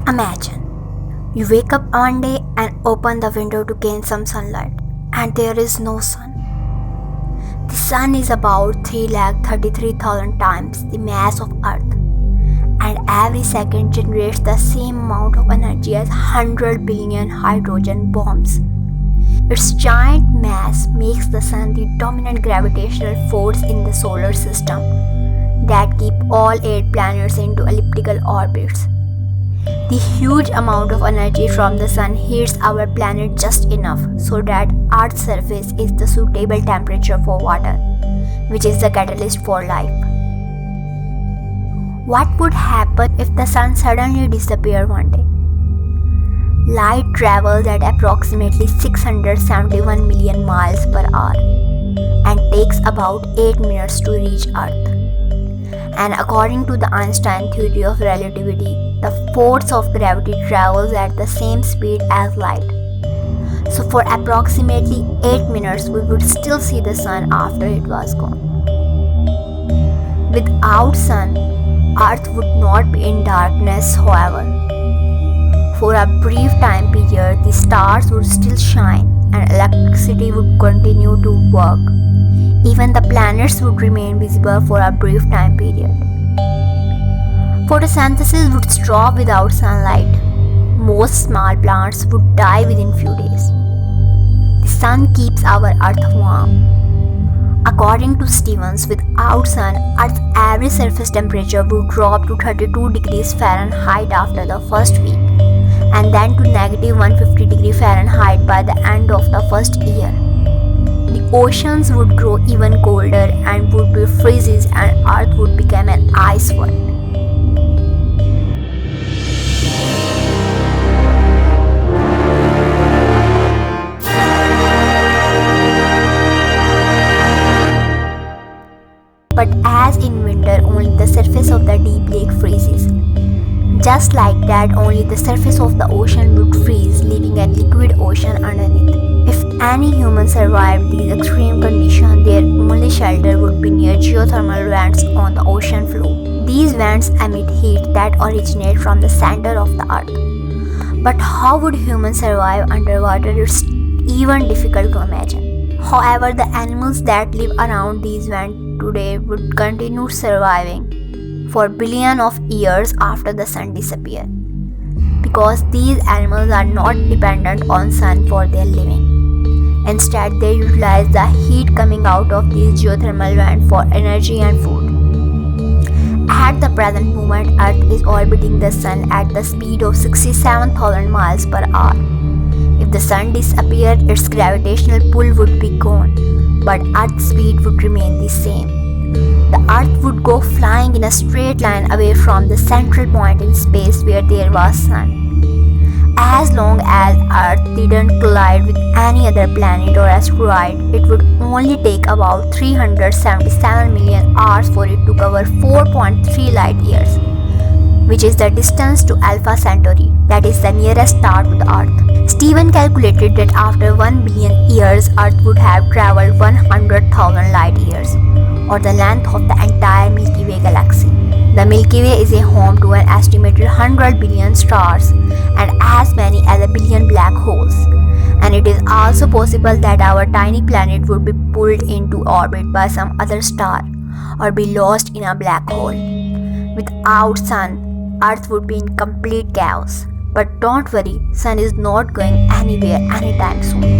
Imagine you wake up one day and open the window to gain some sunlight, and there is no sun. The sun is about 333,000 times the mass of Earth, and every second generates the same amount of energy as 100 billion hydrogen bombs. Its giant mass makes the sun the dominant gravitational force in the solar system that keep all 8 planets into elliptical orbits. The huge amount of energy from the sun heats our planet just enough so that Earth's surface is the suitable temperature for water, which is the catalyst for life. What would happen if the sun suddenly disappeared one day? Light travels at approximately 671 million miles per hour and takes about 8 minutes to reach Earth. And according to the Einstein theory of relativity, the force of gravity travels at the same speed as light. So for approximately 8 minutes, we would still see the sun after it was gone. Without sun, Earth would not be in darkness, however. For a brief time period, the stars would still shine and electricity would continue to work. Even the planets would remain visible for a brief time period. Photosynthesis would stop without sunlight. Most small plants would die within few days. The sun keeps our Earth warm. According to Stevens, without sun, Earth's average surface temperature would drop to 32 degrees Fahrenheit after the first week, and then to negative 150 degrees Fahrenheit by the end of the first year. The oceans would grow even colder and would be freezes, and Earth would become an ice world. But as in winter, only the surface of the deep lake freezes. Just like that, only the surface of the ocean would freeze, leaving a liquid ocean underneath. If any human survived these extreme conditions, their only shelter would be near geothermal vents on the ocean floor. These vents emit heat that originate from the center of the earth. But how would humans survive underwater? It's even difficult to imagine. However, the animals that live around these vents today would continue surviving for billions of years after the sun disappears, because these animals are not dependent on sun for their living. Instead, they utilize the heat coming out of these geothermal vents for energy and food. At the present moment, Earth is orbiting the sun at the speed of 67,000 miles per hour. If the sun disappeared, its gravitational pull would be gone, but Earth's speed would remain the same. The Earth would go flying in a straight line away from the central point in space where there was sun. As long as Earth didn't collide with any other planet or asteroid, it would only take about 377 million hours for it to cover 4.3 light years, which is the distance to Alpha Centauri, that is the nearest star to the Earth. Stephen calculated that after 1 billion years, Earth would have traveled 100,000 light years, or the length of the entire Milky Way galaxy. The Milky Way is a home to an estimated 100 billion stars and as many as a billion black holes. And it is also possible that our tiny planet would be pulled into orbit by some other star or be lost in a black hole. Without sun, Earth would be in complete chaos. But don't worry, sun is not going anywhere anytime soon.